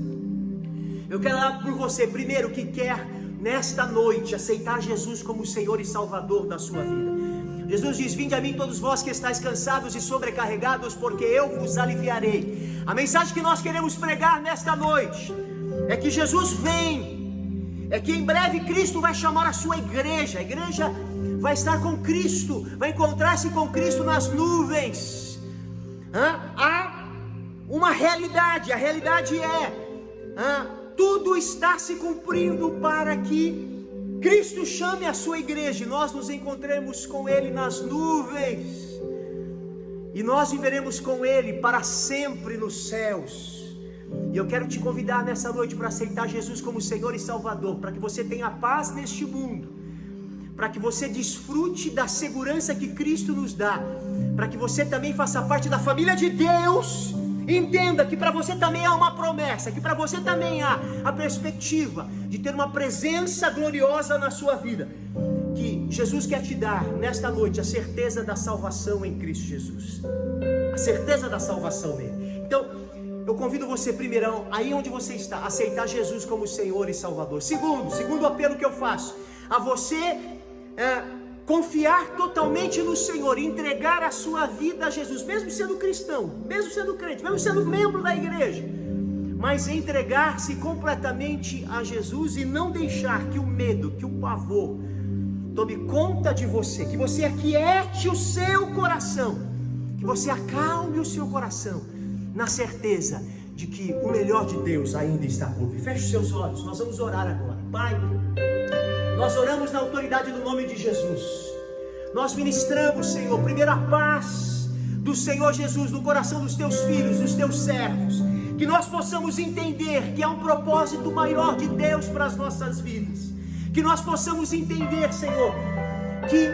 Eu quero orar por você, primeiro, que quer nesta noite aceitar Jesus como Senhor e Salvador da sua vida. Jesus diz: vinde a mim todos vós que estáis cansados e sobrecarregados, porque eu vos aliviarei. A mensagem que nós queremos pregar nesta noite é que Jesus vem, é que em breve Cristo vai chamar a sua igreja. A igreja vai estar com Cristo, vai encontrar-se com Cristo nas nuvens. Há uma realidade, a realidade tudo está se cumprindo para que Cristo chame a sua igreja e nós nos encontremos com Ele nas nuvens, e nós viveremos com Ele para sempre nos céus. E eu quero te convidar nessa noite para aceitar Jesus como Senhor e Salvador, para que você tenha paz neste mundo, para que você desfrute da segurança que Cristo nos dá, para que você também faça parte da família de Deus. Entenda que para você também há uma promessa, que para você também há a perspectiva de ter uma presença gloriosa na sua vida, que Jesus quer te dar nesta noite a certeza da salvação em Cristo Jesus, a certeza da salvação nele. Então eu convido você, primeiro, aí onde você está, a aceitar Jesus como Senhor e Salvador. Segundo apelo que eu faço a você, confiar totalmente no Senhor, entregar a sua vida a Jesus, mesmo sendo cristão, mesmo sendo crente, mesmo sendo membro da igreja, mas entregar-se completamente a Jesus e não deixar que o medo, que o pavor tome conta de você, que você aquiete o seu coração, que você acalme o seu coração, na certeza de que o melhor de Deus ainda está por vir. Feche seus olhos, nós vamos orar agora. Pai, nós oramos na autoridade do nome de Jesus. Nós ministramos, Senhor, primeiro a paz do Senhor Jesus no coração dos teus filhos, dos teus servos. Que nós possamos entender que há um propósito maior de Deus para as nossas vidas. Que nós possamos entender, Senhor, que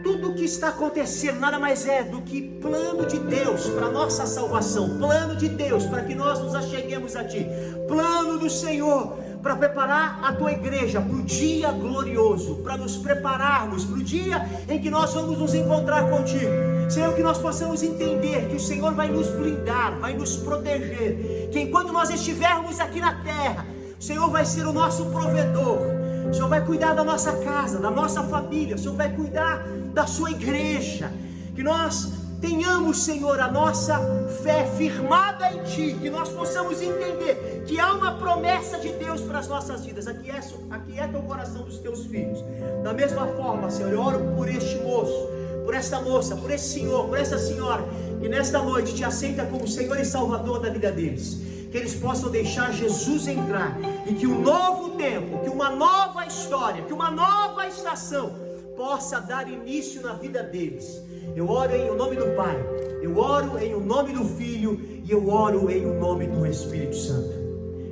tudo o que está acontecendo nada mais é do que plano de Deus para a nossa salvação. Plano de Deus para que nós nos acheguemos a Ti. Plano do Senhor para preparar a Tua igreja para o dia glorioso, para nos prepararmos para o dia em que nós vamos nos encontrar contigo. Senhor, que nós possamos entender que o Senhor vai nos blindar, vai nos proteger, que enquanto nós estivermos aqui na terra, o Senhor vai ser o nosso provedor, o Senhor vai cuidar da nossa casa, da nossa família, o Senhor vai cuidar da sua igreja, que nós tenhamos, Senhor, a nossa fé firmada em Ti, que nós possamos entender que há uma promessa de Deus para as nossas vidas. Aquieta o coração dos Teus filhos. Da mesma forma, Senhor, eu oro por este moço, por esta moça, por esse senhor, por essa senhora, que nesta noite Te aceita como Senhor e Salvador da vida deles. Que eles possam deixar Jesus entrar, e que um novo tempo, que uma nova história, que uma nova estação possa dar início na vida deles. Eu oro em o nome do Pai, eu oro em o nome do Filho, e eu oro em o nome do Espírito Santo.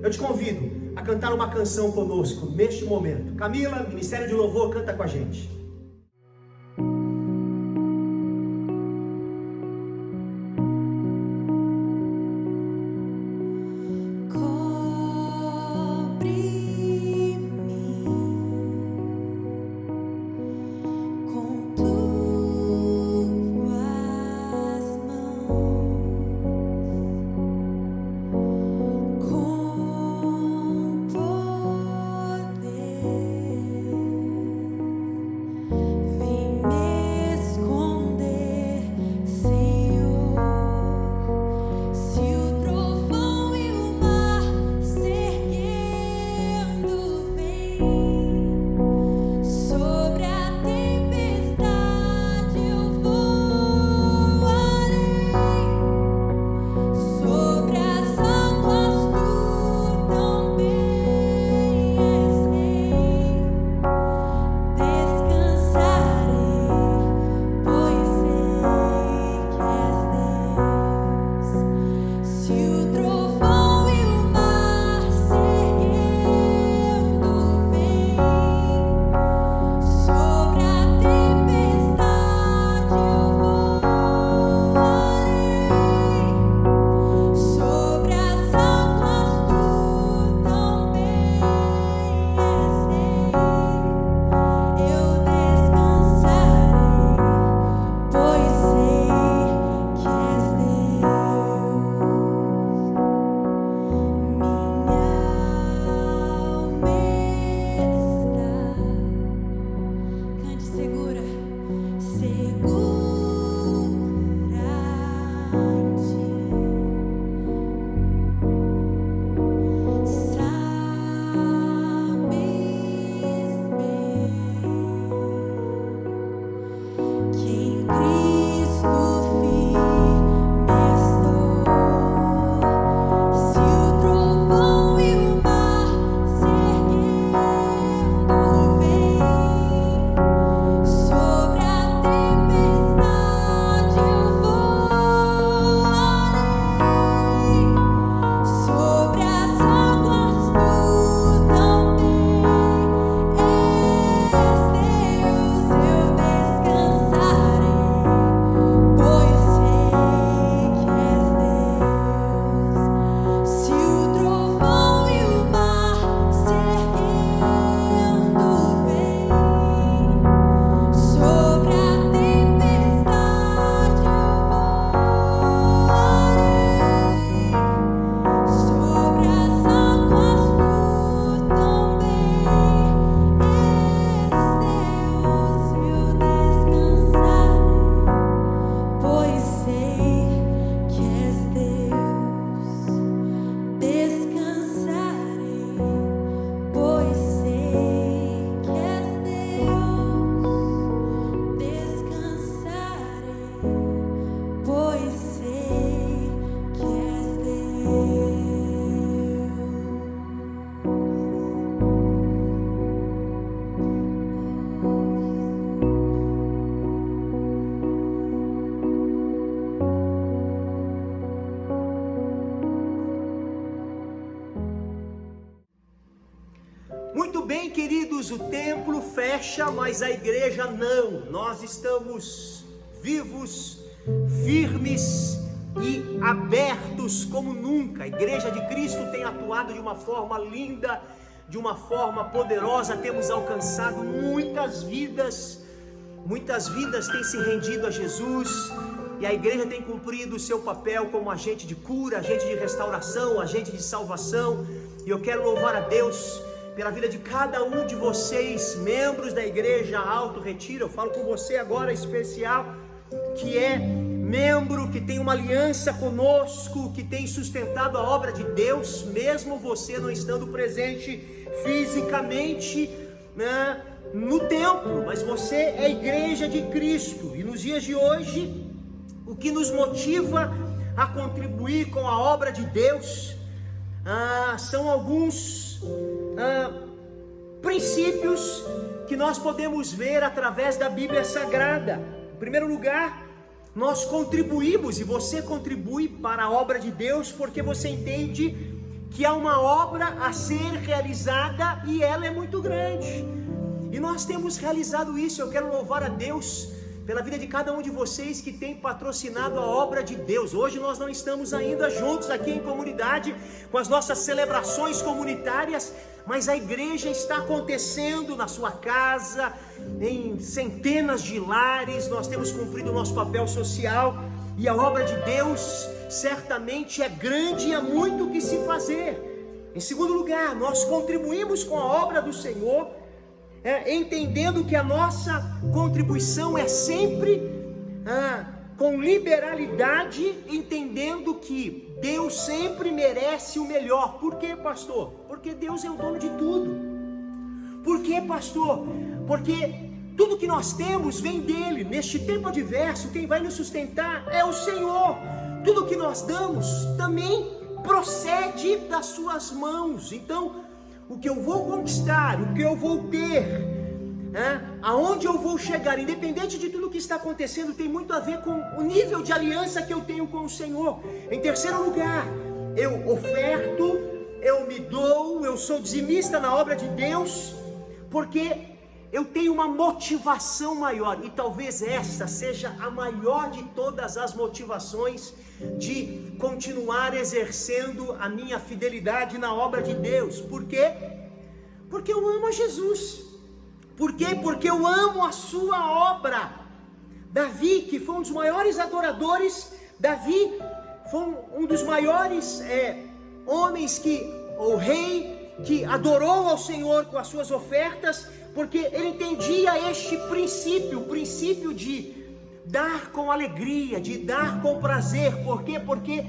Eu te convido a cantar uma canção conosco neste momento. Camila, Ministério de Louvor, canta com a gente. Com poder Muito bem, queridos, o templo fecha, mas a igreja não. Nós estamos vivos, firmes e abertos como nunca. A igreja de Cristo tem atuado de uma forma linda, de uma forma poderosa. Temos alcançado muitas vidas têm se rendido a Jesus. E a igreja tem cumprido o seu papel como agente de cura, agente de restauração, agente de salvação. E eu quero louvar a Deus pela vida de cada um de vocês, membros da igreja Alto Retiro. Eu falo com você agora, especial, que é membro, que tem uma aliança conosco, que tem sustentado a obra de Deus, mesmo você não estando presente fisicamente, né, no templo, mas você é a igreja de Cristo. E nos dias de hoje, o que nos motiva a contribuir com a obra de Deus são alguns princípios que nós podemos ver através da Bíblia Sagrada. Em primeiro lugar, nós contribuímos, e você contribui para a obra de Deus porque você entende que há uma obra a ser realizada e ela é muito grande. E nós temos realizado isso. Eu quero louvar a Deus pela vida de cada um de vocês que tem patrocinado a obra de Deus. Hoje nós não estamos ainda juntos aqui em comunidade com as nossas celebrações comunitárias, mas a igreja está acontecendo na sua casa, em centenas de lares. Nós temos cumprido o nosso papel social e a obra de Deus certamente é grande e há muito o que se fazer. Em segundo lugar, nós contribuímos com a obra do Senhor, entendendo que a nossa contribuição é sempre com liberalidade, entendendo que Deus sempre merece o melhor. Por quê, pastor? Porque Deus é o dono de tudo. Por quê, pastor? Porque tudo que nós temos vem dele. Neste tempo adverso, quem vai nos sustentar é o Senhor. Tudo que nós damos também procede das suas mãos. Então, o que eu vou conquistar, o que eu vou ter, aonde eu vou chegar, independente de tudo que está acontecendo, tem muito a ver com o nível de aliança que eu tenho com o Senhor. Em terceiro lugar, eu oferto, eu me dou, eu sou dizimista na obra de Deus, porque eu tenho uma motivação maior, e talvez esta seja a maior de todas as motivações de continuar exercendo a minha fidelidade na obra de Deus. Por quê? Porque eu amo a Jesus. Por quê? Porque eu amo a sua obra. Davi, que foi um dos maiores adoradores, Davi foi um dos maiores homens o rei que adorou ao Senhor com as suas ofertas, porque ele entendia este princípio, o princípio de dar com alegria, de dar com prazer. Por quê? Porque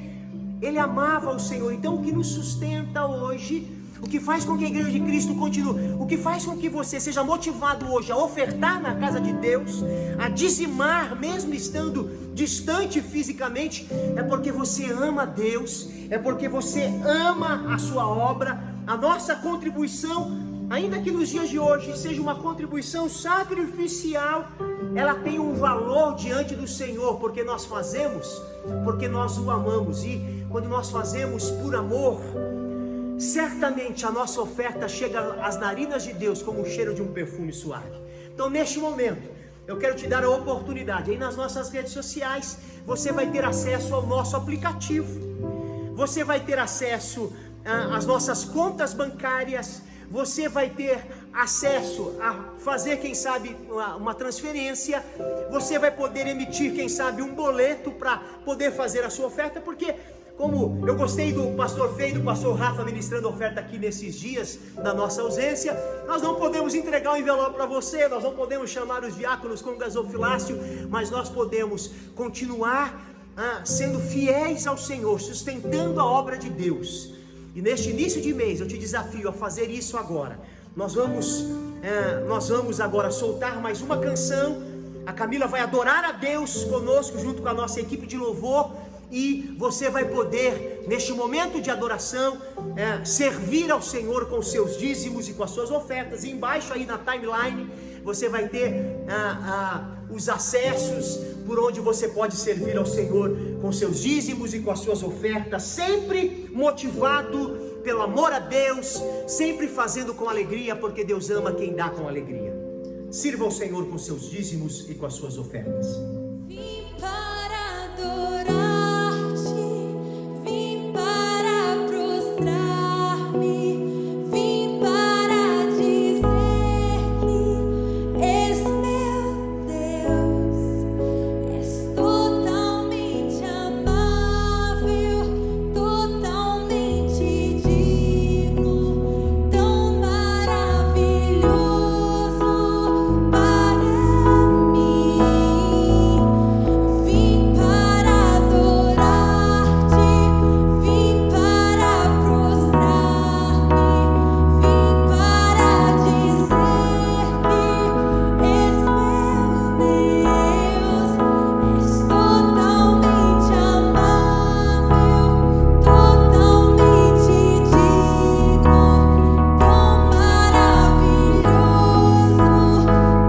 ele amava o Senhor. Então, o que nos sustenta hoje, o que faz com que a igreja de Cristo continue, o que faz com que você seja motivado hoje a ofertar na casa de Deus, a dizimar mesmo estando distante fisicamente, é porque você ama Deus, é porque você ama a sua obra. A nossa contribuição, ainda que nos dias de hoje seja uma contribuição sacrificial, ela tem um valor diante do Senhor, porque nós fazemos, porque nós o amamos. E quando nós fazemos por amor, certamente a nossa oferta chega às narinas de Deus como o cheiro de um perfume suave. Então, neste momento, eu quero te dar a oportunidade. Aí nas nossas redes sociais, você vai ter acesso ao nosso aplicativo, você vai ter acesso às nossas contas bancárias, você vai ter acesso a fazer, quem sabe, uma transferência, você vai poder emitir, quem sabe, um boleto para poder fazer a sua oferta, porque, como eu gostei do pastor Fê e do pastor Rafa ministrando oferta aqui nesses dias da nossa ausência, nós não podemos entregar um envelope para você, nós não podemos chamar os diáconos com gasofilácio, mas nós podemos continuar sendo fiéis ao Senhor, sustentando a obra de Deus. E neste início de mês eu te desafio a fazer isso agora. Nós vamos agora soltar mais uma canção. A Camila vai adorar a Deus conosco, junto com a nossa equipe de louvor. e você vai poder, neste momento de adoração, servir ao Senhor com seus dízimos e com as suas ofertas. E embaixo aí na timeline você vai ter os acessos por onde você pode servir ao Senhor com seus dízimos e com as suas ofertas, sempre motivado pelo amor a Deus, sempre fazendo com alegria, porque Deus ama quem dá com alegria. Sirva ao Senhor com seus dízimos e com as suas ofertas. Vim para adorar-te, vim para prostrar-me, vim para dizer que és meu Deus, és totalmente amável, totalmente digno, tão maravilhoso para mim. Vim para adorar-te, vim para prostrar-me, vim para dizer que és meu Deus, és totalmente amável, totalmente digno, tão maravilhoso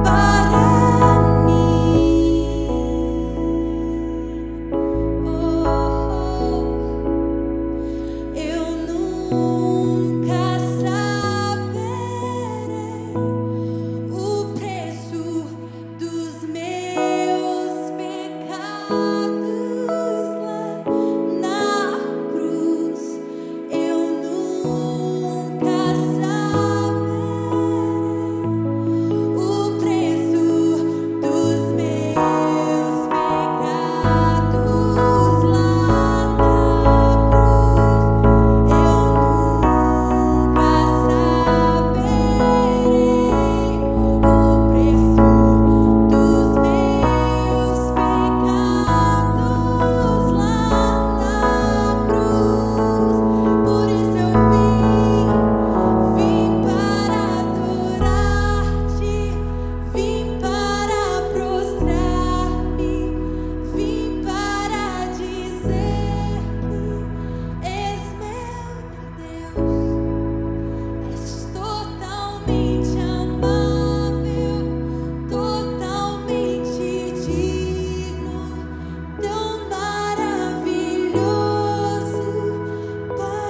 para mim. Eu nunca saberei o preço dos meus pecados lá na cruz. Eu nunca saberei o preço dos meus pecados lá na cruz. Eu nunca saberei o preço dos meus pecados lá na cruz. Por isso eu vim para adorar-te, vim para prostrar-me, vim para dizer que és meu Deus, és totalmente amável, totalmente digno, tão maravilhoso para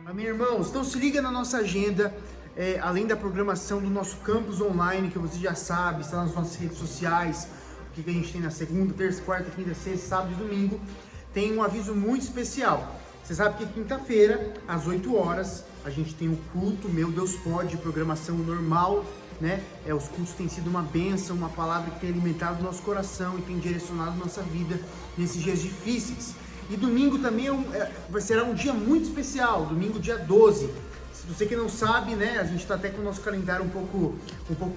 Amém, irmãos? Então se liga na nossa agenda, além da programação do nosso campus online, que você já sabe, está nas nossas redes sociais, o que a gente tem na segunda, terça, quarta, quinta, sexta, sábado e domingo, tem um aviso muito especial. Você sabe que quinta-feira, às 8 horas, a gente tem o culto Meu Deus Pode, programação normal, né? Os cultos têm sido uma bênção, uma palavra que tem alimentado o nosso coração e tem direcionado nossa vida nesses dias difíceis. E domingo também será um dia muito especial, domingo dia 12. Se você que não sabe, né, a gente está até com o nosso calendário um pouco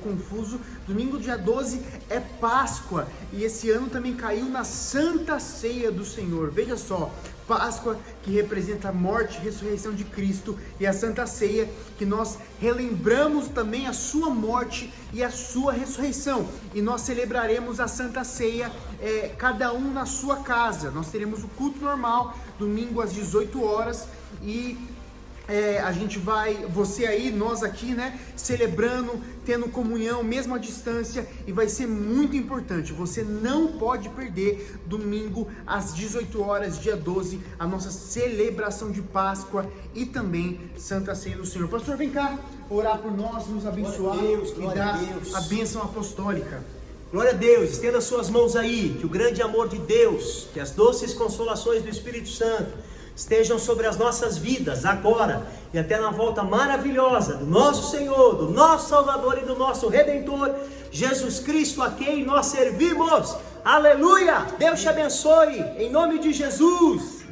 confuso. Domingo dia 12 é Páscoa e esse ano também caiu na Santa Ceia do Senhor. Veja só, Páscoa que representa a morte e ressurreição de Cristo, e a Santa Ceia que nós relembramos também a sua morte e a sua ressurreição. E nós celebraremos a Santa Ceia cada um na sua casa. Nós teremos o culto normal, domingo às 18 horas e a gente vai, você aí, nós aqui, né, celebrando, tendo comunhão, mesmo à distância, e vai ser muito importante. Você não pode perder domingo às 18 horas, dia 12, a nossa celebração de Páscoa e também Santa Ceia do Senhor. Pastor, vem cá orar por nós, nos abençoar e dar a bênção apostólica. Glória a Deus, estenda suas mãos aí, que o grande amor de Deus, que as doces consolações do Espírito Santo estejam sobre as nossas vidas agora e até na volta maravilhosa do nosso Senhor, do nosso Salvador e do nosso Redentor, Jesus Cristo, a quem nós servimos. Aleluia! Deus te abençoe, em nome de Jesus.